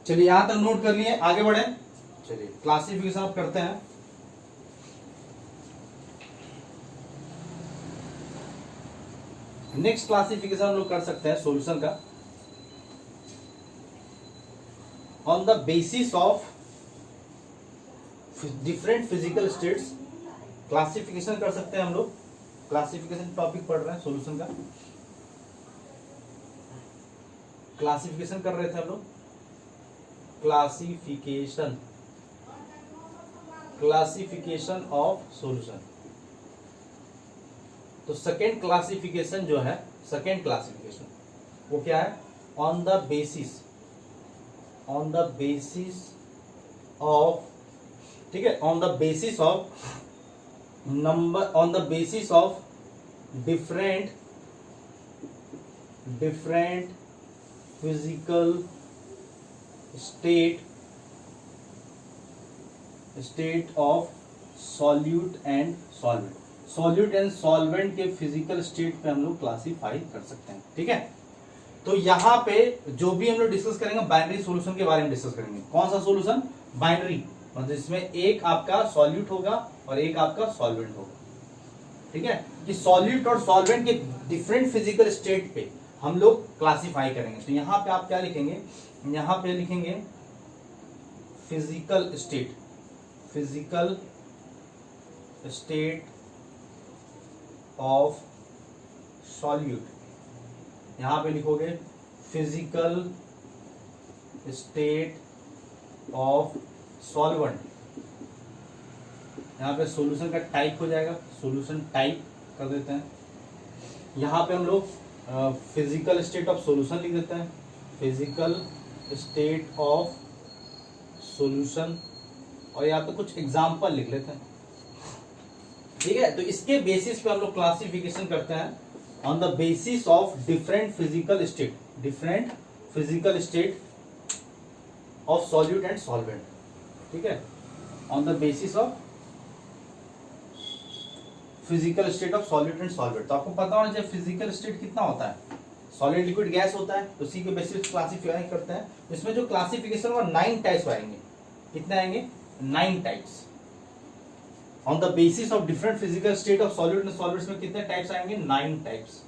चलिए यहां तक नोट कर लिए, आगे बढ़े। चलिए क्लासिफिकेशन अब करते हैं। नेक्स्ट क्लासिफिकेशन हम लोग कर सकते हैं सॉल्यूशन का on the basis of different physical states. Classification कर सकते हैं हम लोग, क्लासिफिकेशन टॉपिक पढ़ रहे हैं सॉल्यूशन का, क्लासिफिकेशन कर रहे थे हम लोग। Classification of solution. तो सेकेंड क्लासिफिकेशन जो है, सेकेंड क्लासिफिकेशन वो क्या है? ऑन द बेसिस ऑफ, ठीक है, on the basis of number, on the basis of different physical state of solute and solvent. Solute and solvent के फिजिकल स्टेट पे हम लोग क्लासीफाई कर सकते हैं, ठीक है। तो यहाँ पे जो भी हम लोग डिस्कस करेंगे बाइनरी सॉल्यूशन के बारे में डिस्कस करेंगे। कौन सा सॉल्यूशन? बाइनरी, मतलब इसमें एक आपका सॉल्यूट होगा और एक आपका सॉल्वेंट होगा, ठीक है। कि सॉल्यूट और सॉल्वेंट के डिफरेंट फिजिकल स्टेट पे हम लोग क्लासीफाई करेंगे। तो यहाँ पे आप क्या लिखेंगे? यहाँ पे लिखेंगे फिजिकल स्टेट ऑफ सॉल्यूट। यहां पे लिखोगे फिजिकल स्टेट ऑफ सॉल्वेंट। यहां पे सॉल्यूशन का टाइप हो जाएगा, सॉल्यूशन टाइप कर देते हैं। यहां पे हम लोग फिजिकल स्टेट ऑफ सॉल्यूशन लिख देते हैं, फिजिकल स्टेट ऑफ सॉल्यूशन, और यहाँ पे कुछ एग्जाम्पल लिख लेते हैं, ठीक है। तो इसके बेसिस पे हम लोग क्लासिफिकेशन करते हैं on the basis of different physical state of solute and solvent, ठीक है। On the basis of physical state of solute and solvent. तो आपको पता होना चाहिए फिजिकल स्टेट कितना होता है, सॉलिड लिक्विड गैस होता है, उसी के बेसिस क्लासिफाई करते हैं। इसमें जो क्लासिफिकेशन वो 9 टाइप्स आएंगे। कितने आएंगे? 9 types. On the basis of different physical state of solid and solvents में कितने टाइप्स आएंगे? 9 टाइप्स।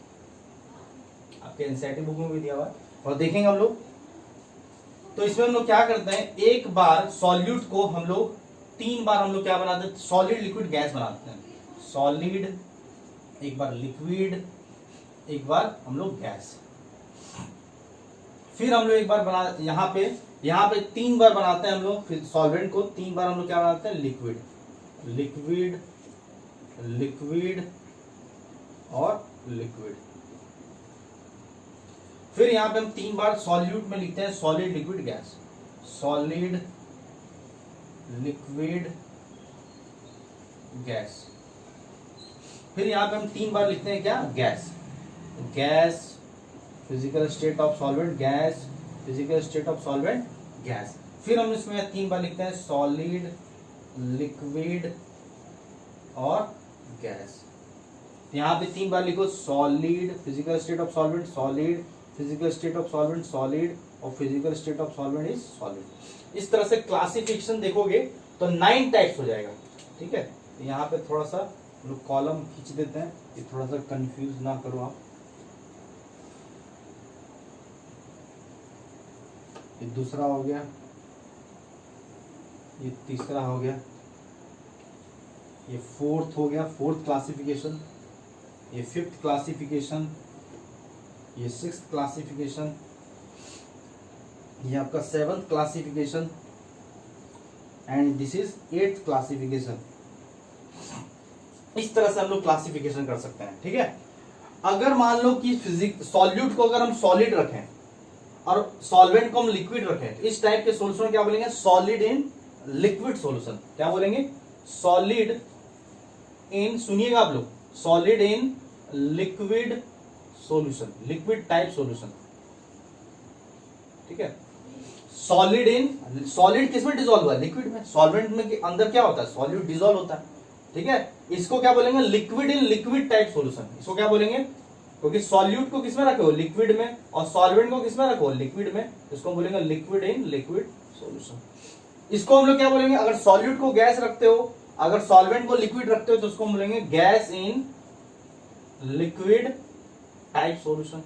आपके एनसीईआरटी बुक में भी दिया हुआ है और देखेंगे हम लोग। तो इसमें हम लोग क्या करते हैं, एक बार सॉल्यूट को हम लोग 3 बार हम लोग क्या बनाते हैं? सॉलिड लिक्विड गैस बनाते हैं। सॉलिड, एक बार लिक्विड, एक बार हम लोग गैस। फिर हम लोग एक बार बना, यहाँ पे 3 बार बनाते हैं हम लोग। फिर सॉल्वेंट को 3 बार हम लोग क्या बनाते हैं? लिक्विड और लिक्विड। फिर यहाँ पे हम 3 बार सॉल्यूट में लिखते हैं solid liquid gas, solid liquid gas. फिर यहाँ पे हम 3 बार लिखते हैं क्या? Gas, physical state of solvent gas, physical state of solvent gas. फिर हम इसमें 3 बार लिखते हैं सॉलिड लिक्विड और गैस। यहाँ पे 3 बार लिखो solid physical state of solvent, solid physical state of solvent, solid, और physical state of solvent is solid. इस तरह से क्लासिफिकेशन देखोगे तो 9 टाइप्स हो जाएगा, ठीक है। तो यहाँ पे थोड़ा सा लोग कॉलम खींच देते हैं, ये थोड़ा सा कंफ्यूज ना करो आप। ये दूसरा हो गया, ये तीसरा हो गया, ये 4th हो गया, 4th क्लासिफिकेशन, ये 5th क्लासिफिकेशन, ये 6th क्लासिफिकेशन, ये आपका 7th classification, and this is 8th classification. इस तरह से हम लोग क्लासिफिकेशन कर सकते हैं, ठीक है। अगर मान लो कि सॉल्यूट को अगर हम सॉलिड रखें और सॉल्वेंट को हम लिक्विड रखें, तो इस टाइप के सॉल्यूशन क्या बोलेंगे? Solid in liquid solution. क्या बोलेंगे? सॉलिड इन, सुनिएगा आप लोग, solid in liquid solution, liquid type solution, ठीक है। सॉलिड इन, सॉलिड किसमें डिसॉल्व हुआ है? लिक्विड में। सॉल्वेंट में के अंदर क्या होता है? सॉल्यूट डिसॉल्व होता है, ठीक है। इसको क्या बोलेंगे? Liquid in liquid type solution. इसको क्या बोलेंगे? क्योंकि सॉल्यूट को किसमें रखे हो, लिक्विड में, और सॉल्वेंट को किसमें रखो, लिक्विड में, इसको बोलेंगे लिक्विड इन लिक्विड सॉल्यूशन। इसको हम लोग क्या बोलेंगे, अगर सॉल्यूट को गैस रखते हो, अगर सॉल्वेंट को लिक्विड रखते हो तो उसको हम बोलेंगे gas in liquid type solution.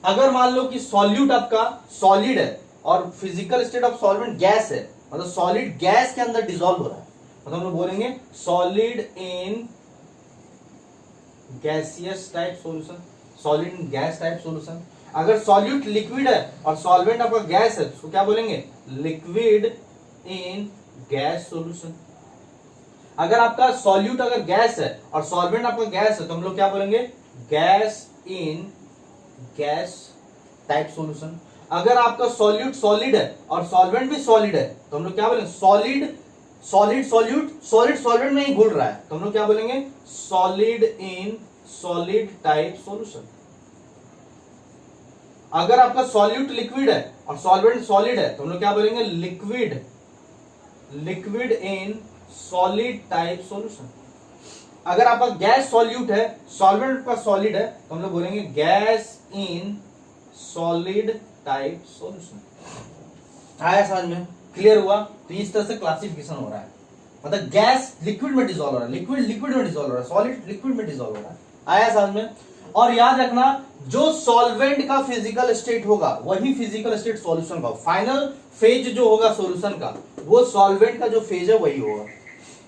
अगर मान लो कि सॉल्यूट आपका सॉलिड है और physical state of solvent gas है, मतलब सॉलिड गैस के अंदर डिसॉल्व हो रहा है, मतलब हम लोग बोलेंगे solid in gaseous type solution, solid in gas type solution. अगर सॉल्यूट लिक्विड है और सॉल्वेंट आपका गैस है, तो क्या बोलेंगे, लिक्विड इन गैस सॉल्यूशन। अगर आपका सॉल्यूट अगर गैस है और सॉल्वेंट आपका गैस है, तो हम लोग क्या बोलेंगे, gas in gas type solution. अगर आपका सॉल्यूट सॉलिड है और सॉल्वेंट भी सॉलिड है, तो हम लोग क्या बोलेंगे, solid solid solute, solid solvent में ही घुल रहा है, तो हम लोग क्या बोलेंगे, solid in solid type solution. अगर आपका सॉल्यूट लिक्विड है और सॉल्वेंट सॉलिड है, तो हम लोग क्या बोलेंगे, liquid liquid in solid type solution. अगर आपका गैस सॉल्यूट है, सॉल्वेंट का सॉलिड है, तो हम लोग बोलेंगे gas in solid type solution. आया समझ में, क्लियर हुआ? तो इस तरह से क्लासिफिकेशन हो रहा है, मतलब गैस लिक्विड में डिसॉल्व हो रहा है, लिक्विड लिक्विड में डिसॉल्व हो रहा है, सॉलिड लिक्विड में डिसॉल्व हो रहा है। आया समझ में? और याद रखना, जो सॉल्वेंट का फिजिकल स्टेट होगा वही फिजिकल स्टेट सॉल्यूशन का, फाइनल फेज जो होगा सॉल्यूशन का, वो सॉल्वेंट का जो फेज है वही होगा।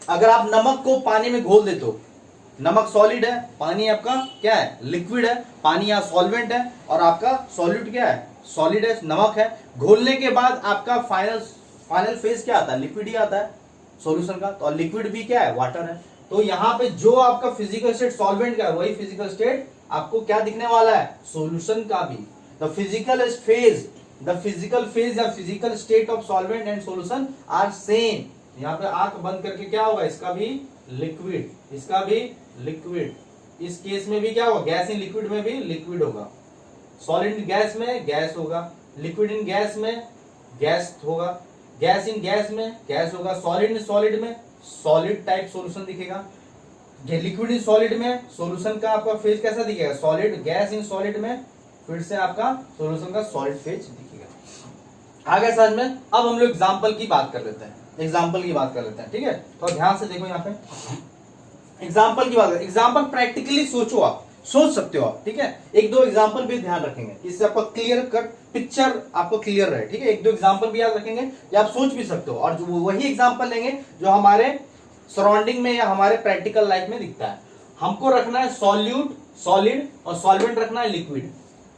अगर आप नमक को पानी में घोल देते हो, नमक सॉलिड है, पानी आपका क्या है, लिक्विड है, पानी यहाँ सॉल्वेंट है, और आपका सॉल्यूट क्या है, सॉलिड है, नमक है। घोलने के बाद आपका फाइनल फेज क्या आता है, लिक्विड ही आता है सॉल्यूशन का, तो लिक्विड भी क्या है, वाटर है। तो यहाँ पे जो आपका फिजिकल स्टेट सॉल्वेंट का है वही फिजिकल स्टेट आपको क्या दिखने वाला है, सॉल्यूशन का भी। द फिजिकल फेज या physical state of solvent and solution are same. यहाँ पे आंख बंद करके क्या होगा, इसका भी लिक्विड, इसका भी लिक्विड। इस केस में भी क्या होगा, गैस इन लिक्विड में भी लिक्विड होगा, सॉलिड इन गैस में गैस होगा, लिक्विड इन गैस में गैस होगा, गैस इन गैस में गैस होगा, सॉलिड इन सॉलिड में सॉलिड टाइप सॉल्यूशन दिखेगा, लिक्विड इन सॉलिड में सॉल्यूशन का आपका फेज कैसा दिखेगा, सॉलिड। गैस इन सॉलिड में फिर से आपका सॉल्यूशन का सॉलिड फेज दिखेगा। आगे समझ में? अब हम लोग एग्जांपल की बात कर लेते हैं, एग्जांपल की बात कर लेते हैं, ठीक है? तो ध्यान से देखो यहाँ पे एग्जांपल की बात कर, एग्जांपल प्रैक्टिकली सोचो, आप सोच सकते हो आप, ठीक है? एक दो एग्जांपल भी ध्यान रखेंगे, इससे आपका क्लियर कट पिक्चर आपको क्लियर रहे, ठीक है? एक दो एग्जांपल भी याद रखेंगे या आप सोच भी सकते हो, और जो वही एग्जांपल लेंगे जो हमारे सराउंडिंग में या हमारे प्रैक्टिकल लाइफ में दिखता है। हमको रखना है सॉल्यूट सॉलिड और सॉल्वेंट रखना है लिक्विड।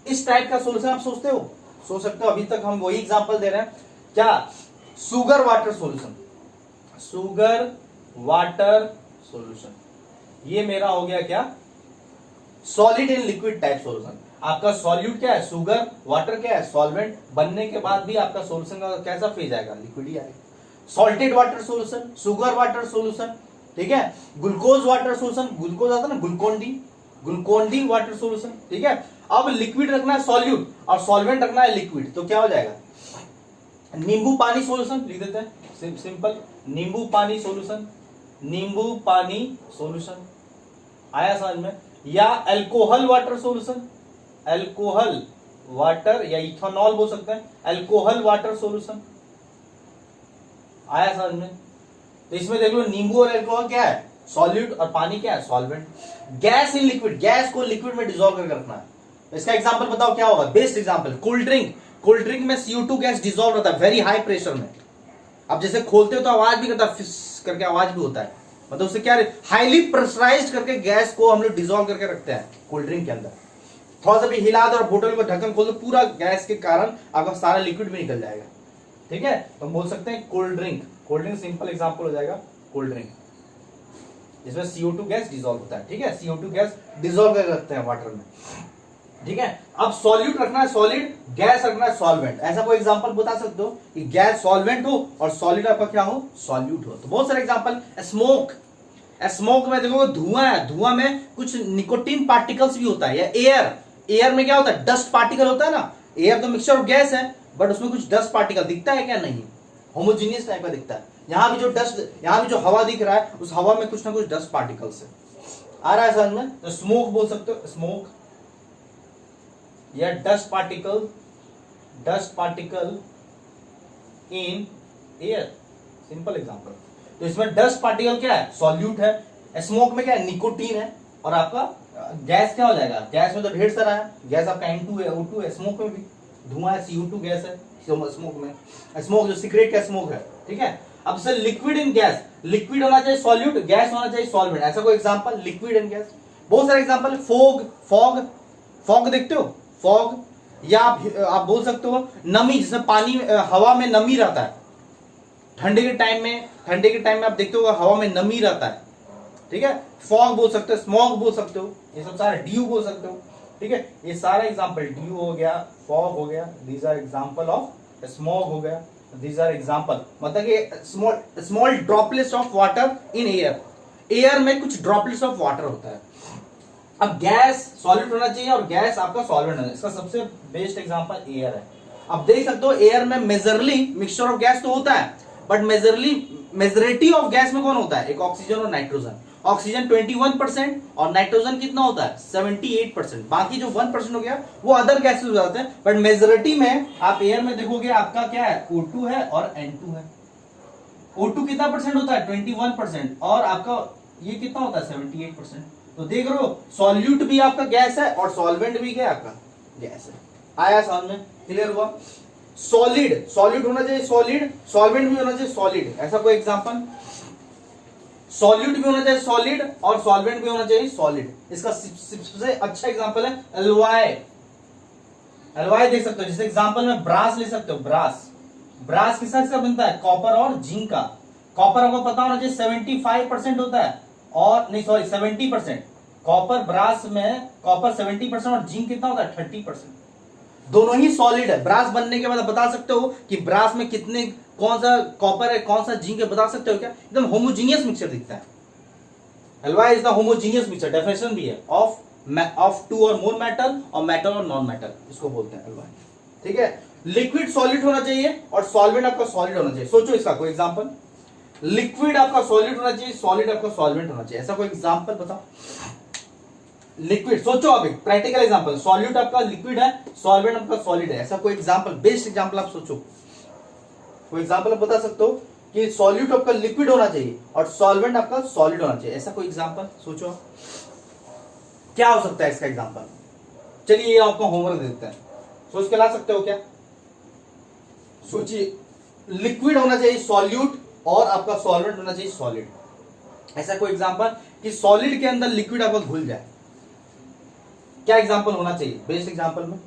इस टाइप का सॉल्यूशन आप सोचते हो, सोच सकते हो। अभी तक हम वही एग्जांपल दे रहे हैं, क्या, sugar water solution, sugar water solution, ये मेरा हो गया क्या, solid in liquid type solution. आपका सॉल्यूट क्या है, शुगर, वाटर क्या है, सॉल्वेंट, बनने के बाद भी आपका सॉल्यूशन का कैसा फेज आएगा, लिक्विड ही आएगा। Salted water solution, sugar water solution, ठीक है? ग्लूकोज वाटर सॉल्यूशन, ग्लूकोज आता है ना, ग्लूकोन डी वाटर सॉल्यूशन, ठीक है? अब लिक्विड रखना है सॉल्यूट और सॉल्वेंट रखना है लिक्विड, तो क्या हो जाएगा, नींबू पानी सॉल्यूशन लिख देते हैं, सिंपल, नींबू पानी सॉल्यूशन, नींबू पानी सॉल्यूशन। आया समझ में? या alcohol water solution, alcohol water, या इथेनॉल बोल सकते हैं, अल्कोहल वाटर सॉल्यूशन। आया समझ में? तो इसमें देख लो, नींबू और अल्कोहल क्या है, सॉल्यूट, और पानी क्या है, solvent. Gas in liquid, gas को लिक्विड में डिसॉल्व करके रखना है। इसका एग्जांपल बताओ क्या होगा, best example, cold drink. Cold drink में CO2 गैस डिसॉल्व होता है वेरी हाई प्रेशर में। अब जैसे खोलते हो तो आवाज भी करता है, फिस करके आवाज भी होता है, मतलब उससे क्या, हाईली प्रेशराइज्ड करके गैस को हम लोग डिसॉल्व करके रखते हैं कोल्ड ड्रिंक के अंदर। थोड़ा सा भी हिला दो और बोतल को ढक्कन खोल दो, पूरा गैस के कारण आपका सारा लिक्विड भी निकल जाएगा, ठीक है? तो हम बोल सकते हैं cold drink. Cold drink simple example हो जाएगा कोल्ड ड्रिंक, जिसमें CO2 गैस डिसॉल्व होता है, ठीक है? CO2 गैस डिसॉल्व करके रखते हैं वाटर में, ठीक है? अब सॉल्यूट रखना है सॉलिड, गैस रखना है सॉल्वेंट। ऐसा कोई एग्जांपल बता सकते हो कि गैस सॉल्वेंट हो और सॉलिड आपका क्या हो, सॉल्यूट हो? तो बहुत सारे एग्जांपल। स्मोक, स्मोक में देखो धुआं है, धुआं में कुछ निकोटीन पार्टिकल्स भी होता है, या एयर, एयर में क्या होता है, डस्ट पार्टिकल होता है ना। एयर तो मिक्सचर ऑफ गैस है, बट उसमें कुछ डस्ट पार्टिकल दिखता है क्या, नहीं, होमोजीनियस टाइप का दिखता है। यहाँ भी जो डस्ट, यहाँ भी जो हवा दिख रहा है, उस हवा में कुछ ना कुछ डस्ट पार्टिकल्स है। आ रहा है समझ में? तो स्मोक बोल सकते हो, स्मोक, या dust particle in air, simple example. तो इसमें डस्ट पार्टिकल क्या है? सॉल्यूट है। स्मोक में क्या है? निकोटीन है। और आपका गैस क्या हो जाएगा? गैस में तो ढेर सारा है, गैस आपका N2 है, O2 है, स्मोक में भी धुआं है, CO2 गैस है स्मोक में। स्मोक जो सिगरेट का स्मोक है, ठीक है। अब से लिक्विड इन गैस, लिक्विड होना चाहिए सॉल्यूट, गैस होना चाहिए सॉल्वेंट, ऐसा कोई एग्जांपल? लिक्विड इन गैस, बहुत सारे एग्जांपल। फॉग देखते हो? फॉग, या आप बोल सकते हो नमी, जिसमें पानी हवा में नमी रहता है। ठंडे के टाइम में आप देखते हो हवा में नमी रहता है, ठीक है। फॉग बोल सकते हो, स्मॉग बोल सकते हो, ये सब सारे ड्यू बोल सकते हो, ठीक है। ये सारे एग्जांपल, ड्यू हो गया, फॉग हो गया, these are example of. Smog हो गया, दीज आर एग्जांपल, मतलब कि small droplets of water in air, air में कुछ ड्रॉपलेट्स ऑफ वाटर होता है। अब गैस सॉलिड होना चाहिए और गैस आपका सॉल्वेंट होना चाहिए, इसका सबसे बेस्ट एग्जांपल एयर है। अब देख सकते हो एयर में मेजरली मिक्सचर ऑफ गैस तो होता है, बट मेजोरिटी ऑफ गैस में कौन होता है? एक ऑक्सीजन और नाइट्रोजन। ऑक्सीजन 21% और नाइट्रोजन कितना होता है? 78%। बाकी जो 1% हो गया वो अदर गैसेस हो जाते हैं, बट मेजोरिटी में आप एयर में देखोगे आपका क्या है? O2 है और N2 है। O2 कितना परसेंट होता है? 21%, और आपका ये कितना होता है? 78%। तो देख रहे हो, सॉल्यूट भी आपका गैस है और सॉल्वेंट भी क्या आपका गैस है। आया समझ में? क्लियर हुआ? सॉलिड होना चाहिए सॉलिड, सॉल्वेंट भी होना चाहिए सॉलिड, ऐसा कोई एग्जांपल? सॉल्यूट भी होना चाहिए सॉलिड और सॉल्वेंट भी होना चाहिए सॉलिड। इसका सबसे अच्छा एग्जांपल है एलवाई। एलवाई देख सकते हो, जैसे एग्जांपल में ब्रास ले सकते हो। ब्रास किसका किसका बनता है? कॉपर और जिंक का। कॉपर आपको पता होना चाहिए 75% होता है, और नहीं सॉरी 70%। कॉपर ब्रास में कॉपर 70% और जिंक कितना होता है? 30%। दोनों ही सॉलिड है। ब्रास बनने के बाद बता सकते हो कि ब्रास में कितने, कौन सा कॉपर है कौन सा जिंक है, बता सकते हो क्या? एकदम होमोजीनियस मिक्सचर दिखता है। Alloy is the homogeneous mixture, definition भी है of two or more metal और मेटल और नॉन मेटल, इसको बोलते हैं एलवाई, ठीक है। लिक्विड सॉलिड होना चाहिए और सॉल्वेंट आपका सॉलिड होना चाहिए। सोचो इसका कोई एग्जांपल। लिक्विड आपका सॉलिड होना चाहिए, सॉलिड आपका सॉल्वेंट होना चाहिए, ऐसा कोई एग्जांपल बताओ। लिक्विड सोचो आप, एक प्रैक्टिकल एग्जांपल। सॉल्यूट आपका लिक्विड है, सॉल्वेंट आपका सॉलिड है, ऐसा कोई एग्जांपल, बेस्ट एग्जांपल आप सोचो। कोई एग्जांपल आप बता सकते हो कि सॉल्यूट आपका लिक्विड होना चाहिए और सॉल्वेंट आपका सॉलिड होना चाहिए, ऐसा कोई एग्जांपल सोचो। क्या हो सकता है इसका एग्जांपल? चलिए ये आपको होमवर्क देते हैं, सोच के ला सकते हो क्या? सोचिए, लिक्विड होना चाहिए सॉल्यूट और आपका सॉल्वेंट होना चाहिए सॉलिड, ऐसा कोई एग्जांपल कि सॉलिड के अंदर लिक्विड आपका घुल जाए, क्या एग्जांपल होना चाहिए बेस्ट एग्जांपल में?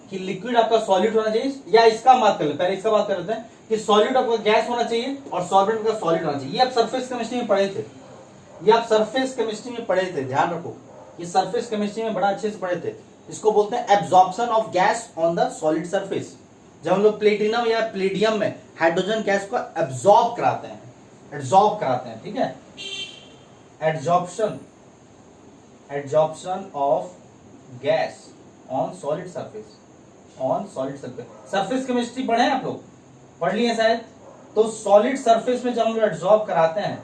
कि लिक्विड आपका सॉलिड होना चाहिए, या इसका बात कर लेते हैं, पहले इसका बात कर लेते हैं कि सॉलिड आपका गैस होना चाहिए और सॉल्वेंट का सॉलिड होना चाहिए। ये आप सरफेस केमिस्ट्री में पढ़े थे, ध्यान रखो, ये सरफेस केमिस्ट्री में बड़ा अच्छे से पढ़े थे। इसको बोलते हैं absorption of gas on the solid surface. जब हम लोग प्लेटिनम या प्लेडियम में हाइड्रोजन गैस को एब्जॉर्ब कराते हैं, ठीक है। Absorption of gas on solid surface, surface chemistry पढ़े हैं आप लोग? पढ़ लिए शायद। तो सॉलिड सरफेस में जब हम लोग एब्जॉर्ब कराते हैं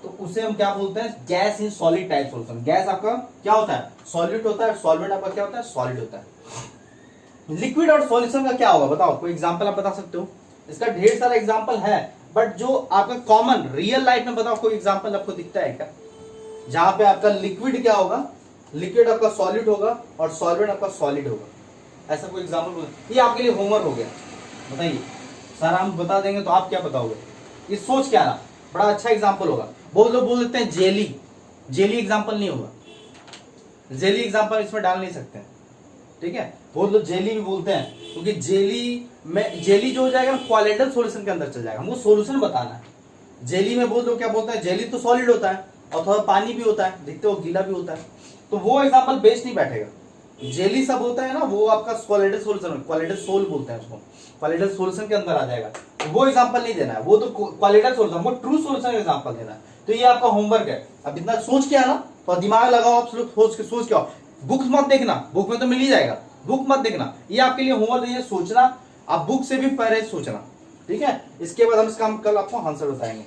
तो उसे हम क्या बोलते हैं? Gas in solid type solution. Gas आपका क्या होता है? सॉलिड होता है, सॉल्वेंट आपका क्या होता है? सॉलिड होता है। लिक्विड और सॉल्यूशन का क्या होगा बताओ, कोई एग्जांपल आप बता सकते हो? इसका ढेर सारा एग्जांपल है, बट जो आपका कॉमन रियल लाइफ में बताओ, कोई एग्जांपल आपको दिखता है क्या जहां पे आपका लिक्विड क्या होगा? लिक्विड आपका सॉलिड होगा और सॉल्वेंट आपका सॉलिड होगा, ऐसा कोई एग्जांपल? ये आपके लिए होमवर्क हो गया, बताइए। सर हम बता देंगे तो आप क्या बताओगे? ये सोच क्या रहा, बड़ा अच्छा एग्जांपल होगा। बहुत लोग बोल देते हैं जेली एग्जांपल नहीं होगा, जेली एग्जांपल इसमें डाल नहीं सकते, ठीक है। बहुत लोग जेली भी बोलते हैं, क्योंकि जेली जो हो जाएगा क्वालिटल सॉल्यूशन के अंदर चल जाएगा, हमको सॉल्यूशन बताना है। जेली में बहुत लोग क्या बोलते हैं? जेली तो सॉलिड होता है और थोड़ा पानी भी होता है, देखते हो गीला भी होता है, तो वो एग्जांपल बेस्ट नहीं बैठेगा। जेली सब होता है ना, वो आपका क्वालिटल सॉल्यूशन, क्वालिटल सोल बोलते हैं उसको, क्वालिटल सॉल्यूशन के अंदर आ जाएगा, तो वो एग्जांपल नहीं देना है, वो तो क्वालिटल सॉल्यूशन, वो ट्रू सॉल्यूशन का एग्जांपल देना है। तो ये आपका होमवर्क है। अब इतना सोच के आना, तो दिमाग लगाओ, आप सोच के आओ। बुक्स मत देखना, बुक में तो मिल ही जाएगा, बुक मत देखना, ये आपके लिए होमवर्क है, सोचना। आप बुक से भी पहले सोचना, ठीक है। इसके बाद हम इसका कल आपको आंसर बताएंगे,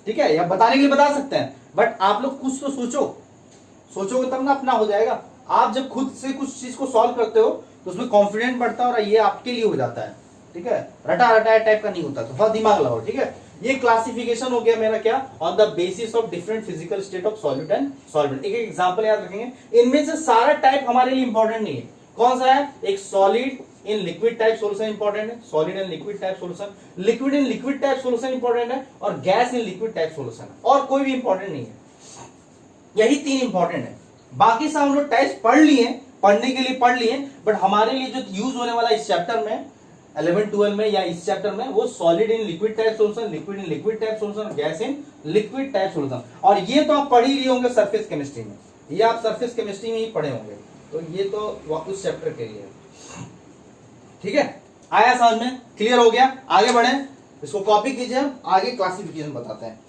ठीक है। या बताने के लिए बता सकते हैं, बट आप लोग कुछ तो सोचोगे तब ना अपना हो जाएगा। आप जब खुद से कुछ चीज को सॉल्व करते हो तो उसमें कॉन्फिडेंट बढ़ता है और ये आपके लिए हो जाता है, ठीक है, रटा रटाया टाइप का नहीं होता। तो थोड़ा दिमाग लगाओ, ठीक है। ये क्लासिफिकेशन हो गया मेरा क्या, on the basis of different physical state of solute and solvent. एक एक एग्जांपल याद रखेंगे। इनमें से सारा टाइप हमारे लिए इंपॉर्टेंट नहीं है। कौन सा है, एक solid in liquid type solution important है, solid in liquid type solution, liquid in liquid type solution important है, और gas in liquid type solution है, और कोई भी इंपॉर्टेंट नहीं है। यही 3 इंपॉर्टेंट है। बाकी सब हम लोग टाइप्स पढ़ लिए, पढ़ने के लिए पढ़ लिए, बट हमारे लिए जो यूज होने वाला इस चैप्टर में 11 12 में या इस चैप्टर में, वो solid in liquid type solution, liquid in liquid type solution, gas in liquid type solution. और ये तो आप पढ़ ही लिए होंगे सरफेस केमिस्ट्री में, ये आप सरफेस केमिस्ट्री में ही पढ़े होंगे, तो ये तो उस चैप्टर के लिए है, ठीक है। आया समझ में, क्लियर हो गया। आगे बढ़े, इसको कॉपी कीजिए, आगे क्लासिफिकेशन बताते हैं।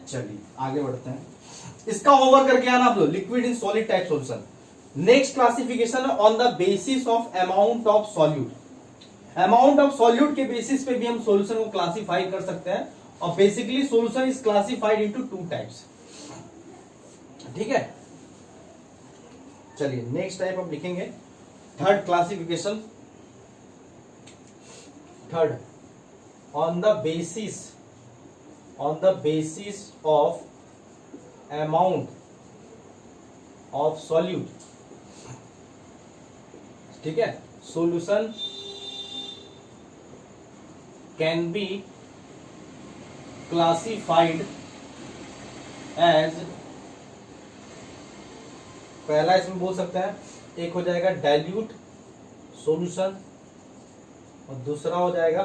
चलिए आगे बढ़ते हैं। इसका होमवर्क करके आना आप लोग, liquid in solid type solution. Next classification on the basis of amount of solute. Amount of solute के बेसिस पे भी हम सॉल्यूशन को क्लासिफाई कर सकते हैं, और basically solution is classified into 2 types, ठीक है। चलिए नेक्स्ट टाइप हम लिखेंगे, third classification. Third, on the basis of amount of solute, ठीक है, solution can be classified as, पहला इसमें बोल सकते हैं, एक हो जाएगा डाइल्यूट सॉल्यूशन, और दूसरा हो जाएगा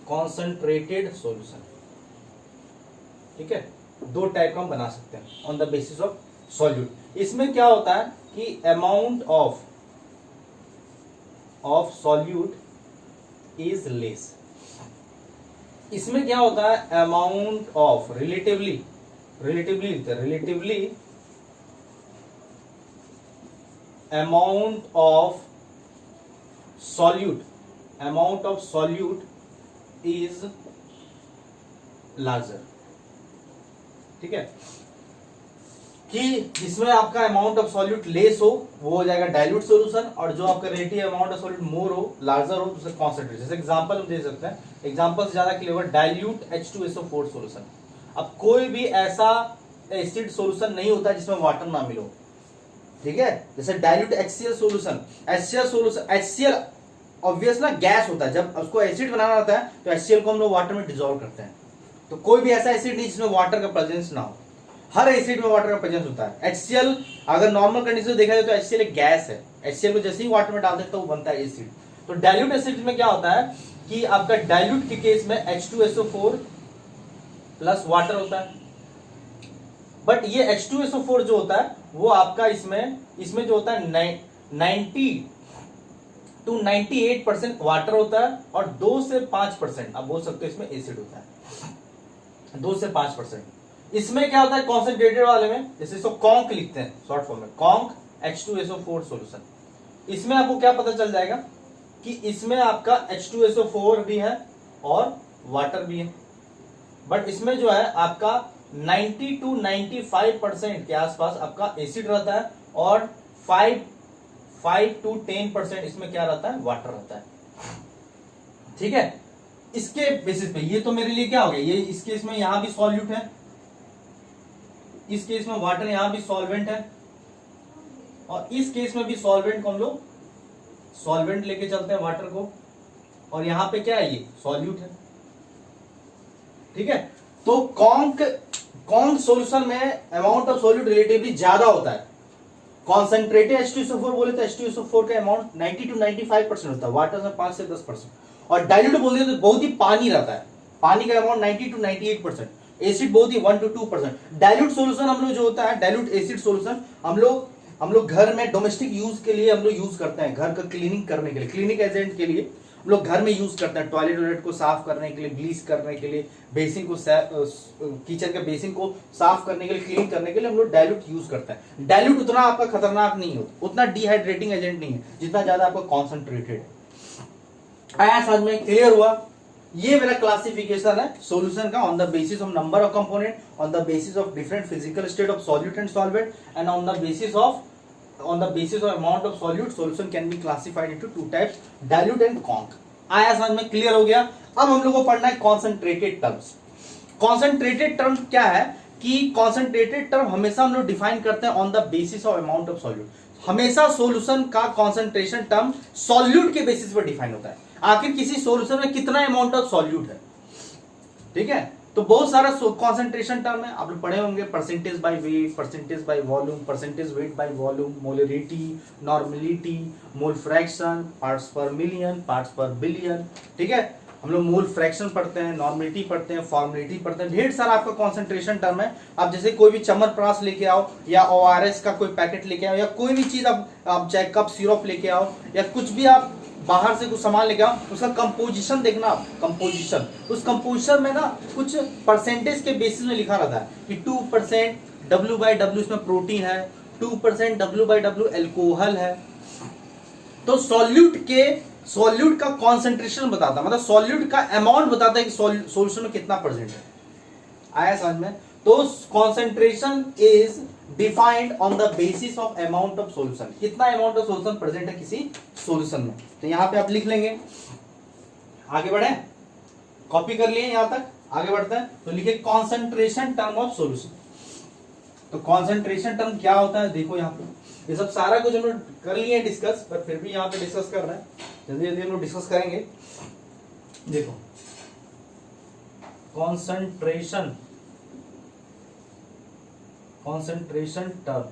कॉन्सेंट्रेटेड सॉल्यूशन, ठीक है। 2 टाइप का हम बना सकते हैं on the basis of solute. इसमें क्या होता है कि amount of solute is less. इसमें क्या होता है, amount of relatively amount of solute is larger, ठीक है। कि जिसमें आपका अमाउंट ऑफ सॉल्यूट लेस हो वो हो जाएगा डाइल्यूट सॉल्यूशन, और जो आपका रिलेटिव अमाउंट ऑफ सॉल्यूट मोर हो, लार्जर हो, तो कॉन्सेंट्रेट। जैसे एग्जांपल हम दे सकते हैं, एग्जांपल से ज्यादा क्लियर होगा, डाइल्यूट H2SO4 सॉल्यूशन। अब कोई भी ऐसा एसिड सॉल्यूशन नहीं होता जिसमें वाटर ना मिलो, ठीक है। जैसे dilute HCl solution, HCl obvious ना गैस होता है, जब उसको एसिड बनाना होता है तो HCl को हम लोग वाटर में डिसॉल्व करते हैं। तो कोई भी ऐसा एसिड नहीं जिसमें वाटर का प्रेजेंस ना हो, हर एसिड में वाटर का प्रेजेंस होता है। HCl अगर नॉर्मल कंडीशन में देखा जाए तो HCl एक गैस है, HCl को जैसे ही वाटर में डाल देते तो वो बनता है एसिड। तो डाइल्यूट एसिड में क्या होता है कि आपका डाइल्यूट के केस में H2SO4 प्लस वाटर होता है, बट ये H2SO4 जो होता है वो आपका इसमें जो होता है 90 to 98% वाटर होता है, और 2 से 5% आप बोल सकते हो इसमें एसिड होता है, 2 से 5%। इसमें क्या होता है कॉन्सेंट्रेटेड वाले में, जैसे इसको कॉन्क लिखते हैं शॉर्ट फॉर्म में, कॉन्क H2SO4 सॉल्यूशन। इसमें आपको क्या पता चल जाएगा कि इसमें आपका H2SO4 भी है और वाटर भी है, बट इसमें जो है आपका 90 to 95% के आसपास आपका एसिड रहता है, और 5 to 10% इसमें क्या रहता है, वाटर रहता है, ठीक है। इसके बेसिस पे ये तो मेरे लिए क्या हो गया, ये इस केस में यहां भी सॉल्यूट है, इस केस में वाटर, यहां भी सॉल्वेंट है, और इस केस में भी सॉल्वेंट को हम लोग सॉल्वेंट लेके चलते हैं वाटर को, और यहां पे क्या है, ये सॉल्यूट है, ठीक है। तो कॉन्क सॉल्यूशन में अमाउंट ऑफ सॉल्यूट रिलेटिवली ज्यादा होता है। कॉन्सेंट्रेटेड H2SO4 बोले तो H2SO4 का अमाउंट 90 to 95% होता है, वाटर में 5 से 10%, और डाइल्यूट बोलते तो बहुत ही पानी रहता है, पानी का अमाउंट 90 to 98%, एसिड बहुत ही 1 to 2%। डाइल्यूट सॉल्यूशन हम लोग जो होता है, डाइल्यूट एसिड सॉल्यूशन हम लोग घर में डोमेस्टिक यूज के लिए हम लोग यूज करते हैं, घर का क्लीनिंग करने के लिए, क्लीनिक एजेंट के लिए हम लोग घर में यूज करते हैं, टॉयलेट को साफ करने के लिए, ब्लीच करने के लिए, बेसिन को किचन के बेसिन को साफ करने के लिए, क्लीन करने के लिए हम लोग डाइल्यूट यूज करते हैं। डाइल्यूट उतना आपका खतरनाक नहीं होता, उतना डिहाइड्रेटिंग एजेंट नहीं है जितना ज्यादा आपका कॉन्सेंट्रेटेड है। आया समझ में, क्लियर हुआ। ये मेरा क्लासिफिकेशन है सॉल्यूशन का on the basis of number of component, on the basis of different physical state of solute and solvent and on the basis of amount of solute solution can be classified into two types, dilute and conc. आया समझ में? Clear हो गया? अब हम लोग को पढ़ना है कॉन्सेंट्रेटेड टर्म्स। कॉन्सेंट्रेटेड टर्म क्या है कि कॉन्सेंट्रेटेड टर्म हमेशा हम लोग डिफाइन करते हैं on the basis of amount of solute. हमेशा सॉल्यूशन का कॉन्सेंट्रेशन टर्म सॉल्यूट के बेसिस पर डिफाइन होता है। आखिर किसी सॉल्यूशन में कितना अमाउंट ऑफ सॉल्यूट है, ठीक है? तो बहुत सारा कॉन्सेंट्रेशन टर्म है, आप लोग पढ़े होंगे, percentage by weight, percentage by volume, percentage weight by volume, molarity, normality, mole fraction, parts per million, parts पर बिलियन, ठीक है? हम लोग मोल फ्रैक्शन पढ़ते हैं, नॉर्मेलिटी पढ़ते हैं, फॉर्मेलिटी पढ़ते हैं, ढेर सारा आपका कॉन्सेंट्रेशन टर्म है। आप जैसे कोई भी चमरप्रास लेके आओ या ORS का कोई पैकेट लेके आओ या कोई भी चीज आप चाहे कप सिरप लेके आओ या कुछ भी आप बाहर से कुछ सामान लेके आओ, उसका कंपोजिशन देखना आप, कंपोजिशन, उस कंपोजिशन में ना कुछ परसेंटेज के बेसिस में लिखा रहता है कि 2% W/W इसमें प्रोटीन है, 2% W/W एल्कोहल है। तो सॉल्यूट का कॉन्सेंट्रेशन बताता है, मतलब सॉल्यूट का अमाउंट बताता है कि सॉल्यूशन में कितना परसेंट है। आया समझ में? तो concentration is defined on the basis of amount of solution, कितना अमाउंट ऑफ सॉल्यूशन प्रेजेंट है किसी सॉल्यूशन में। तो यहां पे आप लिख लेंगे। आगे बढ़े, कॉपी कर लिए यहां तक, आगे बढ़ते हैं। तो लिखे कॉन्सेंट्रेशन टर्म ऑफ सॉल्यूशन। तो कॉन्सेंट्रेशन टर्म क्या होता है, देखो यहां पे ये सब सारा कुछ हम लोग कर लिए डिस्कस, पर फिर भी यहां पे डिस्कस कर रहे हैं, जल्दी जल्दी हम लोग डिस्कस करेंगे। देखो कॉन्सेंट्रेशन टर्म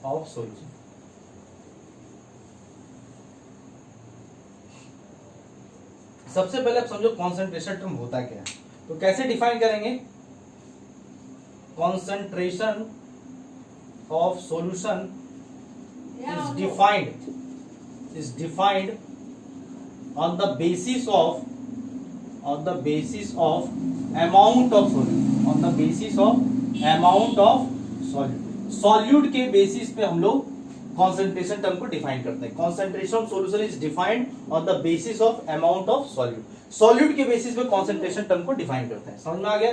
ऑफ सॉल्यूशन। सबसे पहले आप समझो कॉन्सेंट्रेशन टर्म होता क्या है। तो कैसे डिफाइन करेंगे? Concentration of solution is defined on the basis of amount of solute, on the basis of amount of solute। Solute के बेसिस पे हम लोग कॉन्सेंट्रेशन टर्म को डिफाइन करते हैं। Concentration of solution is defined on the basis of amount of solute. Solute के basis पे concentration term को डिफाइन करते हैं। समझ में आ गया?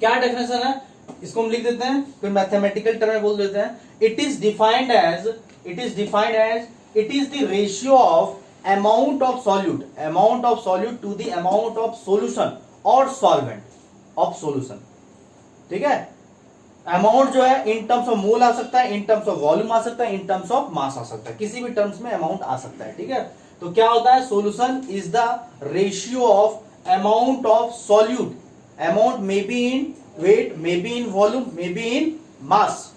क्या डेफिनेशन है, इसको हम लिख देते हैं, फिर मैथमेटिकल टर्म में बोल देते हैं। It is defined as it is the ratio of amount of solute to the amount of solution or solvent of solution। ठीक है? अमाउंट जो है इन टर्म्स ऑफ मोल आ सकता है, इन टर्म्स ऑफ वॉल्यूम आ सकता है, इन टर्म्स ऑफ मास आ सकता है, किसी भी टर्म्स में अमाउंट आ सकता है। ठीक है? तो क्या होता है, solution is the ratio of amount of solute. Amount may be in weight, may be in volume, may be in mass,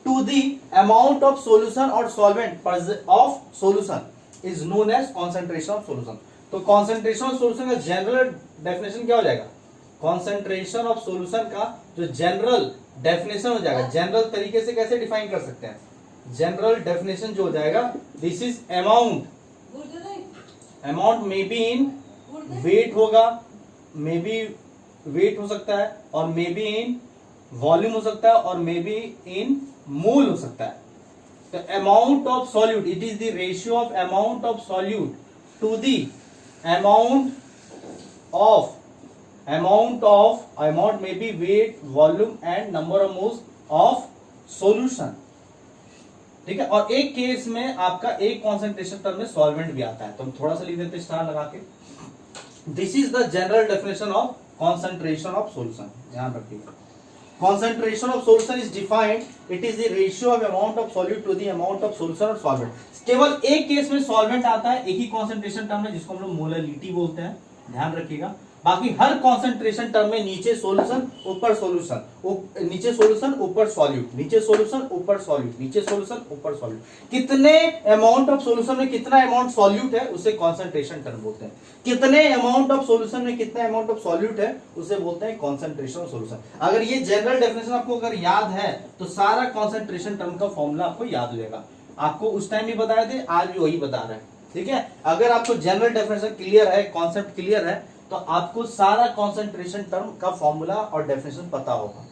to the amount of solution or solvent of solution is known as concentration of solution। तो concentration of solution का general definition क्या हो जाएगा? concentration of solution का जो general definition हो जाएगा, general तरीके से कैसे डिफाइन कर सकते हैं? जनरल डेफिनेशन जो हो जाएगा, this is amount may be in weight होगा, मे बी वेट हो सकता है, और मे बी इन वॉल्यूम हो सकता है, और मे बी इन मोल हो सकता है। तो amount of solute, it is the ratio of amount of solute to the amount may be weight, volume and number of moles of solution. ठीक है? और एक केस में आपका एक कॉन्सेंट्रेशन टर्म में सॉल्वेंट भी आता है, तो हम थोड़ा सा लिख देते हैं स्टार लगा के। This is the general definition of concentration of solution. ध्यान रखिएगा, concentration of solution is defined, it is the ratio of amount of solute to the amount of solution or solvent। केवल एक केस में solvent आता है, एक ही concentration term है जिसको हम लोग मोलरिटी बोलते हैं, ध्यान रखिएगा। बाकी हर कॉन्सेंट्रेशन टर्म में नीचे सॉल्यूशन ऊपर सॉल्यूशन, नीचे सॉल्यूशन ऊपर सॉल्यूट, नीचे सॉल्यूशन ऊपर सॉल्यूट, नीचे सॉल्यूशन ऊपर सॉल्यूट। कितने अमाउंट ऑफ सॉल्यूशन में कितना अमाउंट सॉल्यूट है उसे कॉन्सेंट्रेशन टर्म बोलते हैं। कितने अमाउंट ऑफ सॉल्यूशन में कितना अमाउंट ऑफ सॉल्यूट है उसे बोलते हैं कॉन्सेंट्रेशन ऑफ सॉल्यूशन। अगर ये जनरल डेफिनेशन आपको अगर याद है तो सारा कॉन्सेंट्रेशन टर्म का फॉर्मूला आपको याद हो जाएगा। आपको उस टाइम भी बताए थे, आज भी वही बता रहे हैं। ठीक है? अगर आपको जनरल डेफिनेशन क्लियर है, कॉन्सेप्ट क्लियर है, तो आपको सारा कॉन्सेंट्रेशन टर्म का फॉर्मूला और डेफिनेशन पता होगा।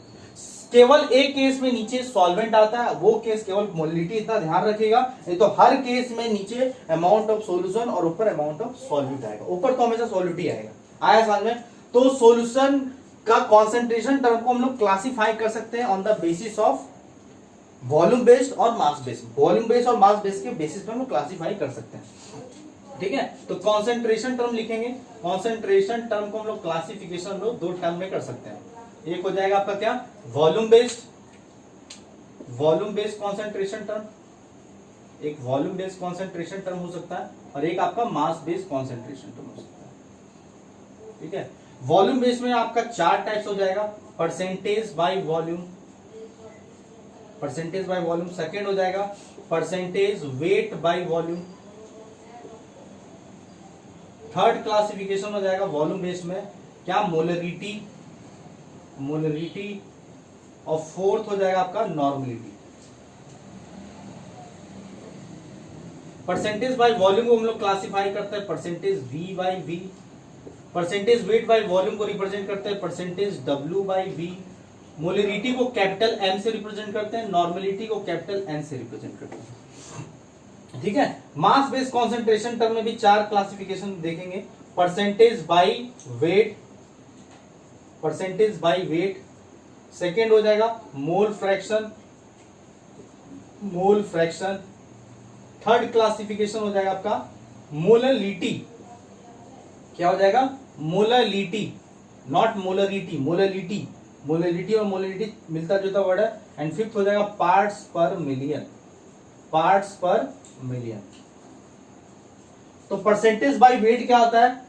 केवल एक केस में नीचे सॉल्वेंट आता है, वो केस केवल मोलिटी, इतना ध्यान रखिएगा, नहीं तो हर केस में नीचे अमाउंट ऑफ सॉल्यूशन और ऊपर अमाउंट ऑफ सॉल्यूट आएगा, ऊपर तो हमेशा सॉल्यूट ही आएगा। आया समझ में? तो सॉल्यूशन का कॉन्सेंट्रेशन टर्म को हम लोग क्लासिफाई कर सकते हैं on the basis of volume based और मास बेस्ड, वॉल्यूम बेस्ड और मास बेस्ड के बेसिस पे हम लोग क्लासिफाई कर सकते हैं, ठीक है। तो कॉन्सेंट्रेशन टर्म लिखेंगे, कॉन्सेंट्रेशन टर्म को हम लोग क्लासिफिकेशन लोग दो टर्म में कर सकते हैं। एक हो जाएगा आपका क्या, वॉल्यूम बेस्ड कॉन्सेंट्रेशन टर्म, एक वॉल्यूम बेस्ड कॉन्सेंट्रेशन टर्म हो सकता है, और एक आपका मास बेस्ड कॉन्सेंट्रेशन टर्म हो सकता है, ठीक है। वॉल्यूम बेस्ड में आपका चार टाइप्स हो जाएगा, percentage by volume, percentage by volume. Second हो जाएगा percentage weight by volume. Third classification हो जाएगा वॉल्यूम बेस्ड में क्या, मोलरिटी, और फोर्थ हो जाएगा आपका नॉर्मलिटी। परसेंटेज बाय वॉल्यूम को हम लोग क्लासिफाई करते हैं percentage V by V, percentage weight by volume को रिप्रेजेंट करते हैं percentage W by V, molarity को कैपिटल एम से रिप्रेजेंट करते हैं, नॉर्मलिटी को कैपिटल एन से रिप्रेजेंट करते हैं, ठीक है। मास बेस्ड कॉन्सेंट्रेशन टर्म में भी चार क्लासिफिकेशन देखेंगे, percentage by weight, percentage by weight. Second हो जाएगा मोल फ्रैक्शन, थर्ड क्लासिफिकेशन हो जाएगा आपका मोलरिटी, क्या हो जाएगा, मोलरिटी, नॉट मोलरिटी, मोलरिटी और मोलरिटी मिलता जुलता वर्ड है। एंड फिफ्थ हो जाएगा पार्ट्स पर मिलियन, तो परसेंटेज बाय वेट क्या होता है,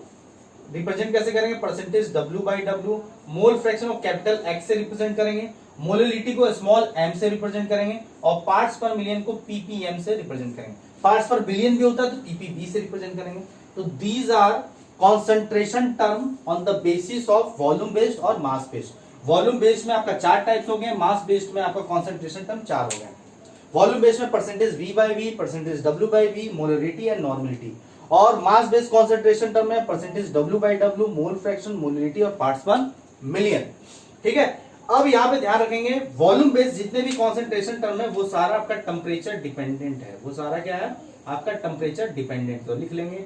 रिप्रेजेंट कैसे करेंगे, percentage W by W, mole fraction को कैपिटल एक्स से रिप्रेजेंट करेंगे, मोलरिटी को स्मॉल एम से रिप्रेजेंट करेंगे, और पार्ट्स पर मिलियन को पीपीएम से रिप्रेजेंट करेंगे। पार्ट्स पर बिलियन भी होता है तो पीपीबी से रिप्रेजेंट करेंगे। तो these are concentration term on the basis of volume based और मास बेस्ड। वॉल्यूम बेस्ड में आपका चार टाइप्स हो गए, मास बेस्ड में आपका कॉन्सेंट्रेशन टर्म चार हो गए। वॉल्यूम बेस्ड में percentage V by V, percentage W by V, molarity and normality, और मास बेस्ड कॉन्सेंट्रेशन टर्म में percentage W by W, mole fraction, molarity और पार्ट्स पर मिलियन, ठीक है। अब यहाँ पे ध्यान रखेंगे वॉल्यूम बेस्ड जितने भी कॉन्सेंट्रेशन टर्म है वो सारा आपका टेम्परेचर डिपेंडेंट है, वो सारा क्या है आपका टेम्परेचर डिपेंडेंट, तो लिख लेंगे।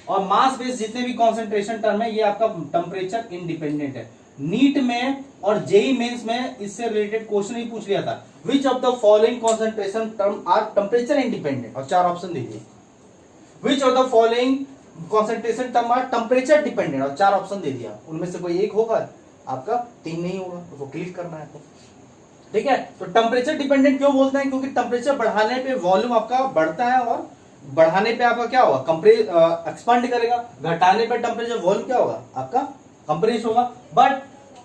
और मास बेस्ड जितने भी कॉन्सेंट्रेशन टर्म है ये आपका टेम्परेचर इंडिपेंडेंट है। नीट में और जेई मेंस में इससे रिलेटेड क्वेश्चन ही पूछ लिया था, which of the following concentration term are temperature independent, और चार ऑप्शन दीजिए। Which of the following concentration term are temperature dependent, और चार ऑप्शन दे दिया, उनमें से कोई एक होगा आपका, तीन नहीं होगा, तो वो क्लिक करना है आपको, ठीक है। तो टेम्परेचर डिपेंडेंट क्यों बोलते हैं, क्योंकि टेम्परेचर बढ़ाने पे वॉल्यूम आपका बढ़ता है, और बढ़ाने पे आपका क्या होगा, एक्सपांड करेगा, घटाने पे टेम्परेचर वॉल्यूम क्या होगा आपका कंप्रेस होगा। बट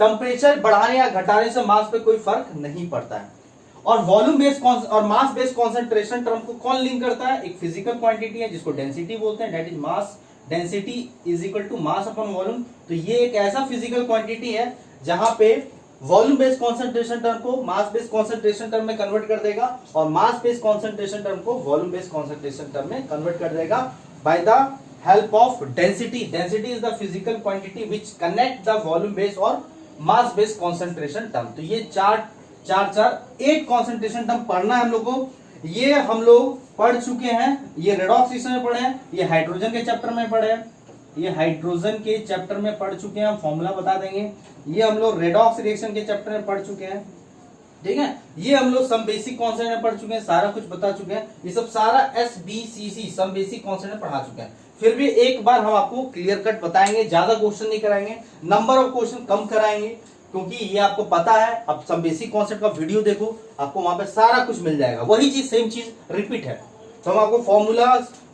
टेम्परेचर बढ़ाने या घटाने से मास पे कोई फर्क नहीं पड़ता है। और वॉल्यूम बेस्ड और मास बेस्ड कॉन्सेंट्रेशन टर्म को कौन लिंक करता है, एक फिजिकल क्वांटिटी है जिसको डेंसिटी बोलते हैं, that is mass, density is equal to mass upon volume. तो ये एक ऐसा फिजिकल क्वांटिटी है जहां पे वॉल्यूम बेस्ड कॉन्सेंट्रेशन टर्म को मास बेस्ड कॉन्सेंट्रेशन टर्म में कन्वर्ट कर देगा, और मास बेस्ड कॉन्सेंट्रेशन टर्म को वॉल्यूम बेस्ड कॉन्सेंट्रेशन टर्म में कन्वर्ट कर देगा by the help of density. Density is the physical quantity which connect the volume based और मास बेस्ड कॉन्सेंट्रेशन टर्म। तो ये चार 8 कॉन्सेंट्रेशन टर्म पढ़ना है हम लोग को। ये हम लोग पढ़ चुके हैं, ये रेडॉक्स रिएक्शन में पढ़े हैं, ये हाइड्रोजन के चैप्टर में पढ़े हैं, ये हाइड्रोजन के चैप्टर में पढ़ चुके हैं, हम फॉर्मूला बता देंगे। ये हम लोग रेडॉक्स रिएक्शन के चैप्टर में पढ़ चुके हैं, ठीक है। ये हम लोग सम बेसिक कॉन्सेप्ट में पढ़ चुके हैं, सारा कुछ बता चुके हैं। ये सब सारा SBCC सम बेसिक कॉन्सेप्ट में पढ़ा चुके हैं। फिर भी एक बार हम आपको क्लियर कट बताएंगे, ज्यादा क्वेश्चन नहीं कराएंगे, नंबर ऑफ क्वेश्चन कम कराएंगे, क्योंकि ये आपको पता है। अब सम बेसिक कॉन्सेप्ट का वीडियो देखो, आपको वहां पे सारा कुछ मिल जाएगा, वही चीज सेम चीज रिपीट है। तो हम आपको फॉर्मूला,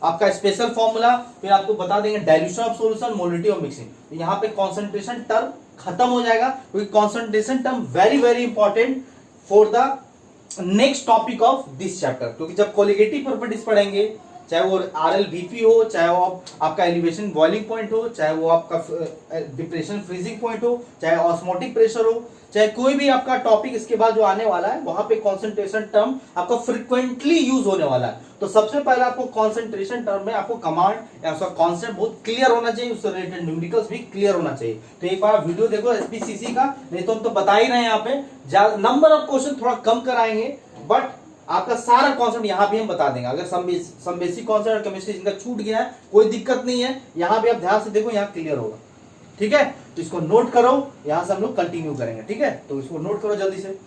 आपका स्पेशल फॉर्मूला, फिर आपको बता देंगे dilution of solution, molality of mixing. तो यहाँ पे कॉन्सेंट्रेशन टर्म खत्म हो जाएगा, क्योंकि concentration term very very important for the next topic of this chapter. क्योंकि जब कोलिगेटिव प्रॉपर्टीज पढ़ेंगे चाहे वो RLBP हो, चाहे वो आपका एलिवेशन बॉइलिंग पॉइंट हो, चाहे वो आपका डिप्रेशन फ्रीजिंग पॉइंट हो, चाहे ऑस्मोटिक प्रेशर हो, चाहे कोई भी आपका टॉपिक इसके बाद जो आने वाला है वहां पे कंसंट्रेशन टर्म आपका फ्रीक्वेंटली यूज होने वाला है। तो सबसे पहले आपको कंसंट्रेशन टर्म में आपको कमांड या उसका कॉन्सेप्ट बहुत क्लियर होना चाहिए, उससे रिलेटेड न्यूमेरिकल्स भी क्लियर होना चाहिए। तो एक बार वीडियो देखो SPCC का, नहीं तो हम तो बता ही रहे हैं यहाँ पे नंबर ऑफ क्वेश्चन थोड़ा कम कराएंगे, बट आपका सारा कॉन्सेप्ट यहाँ भी हम बता देंगे। अगर सम बेसिक कॉन्सेप्ट केमिस्ट्री जिनका छूट गया है कोई दिक्कत नहीं है, यहाँ भी आप ध्यान से देखो, यहाँ क्लियर होगा। ठीक है, तो इसको नोट करो, यहां से हम लोग कंटिन्यू करेंगे। ठीक है, तो इसको नोट करो जल्दी से।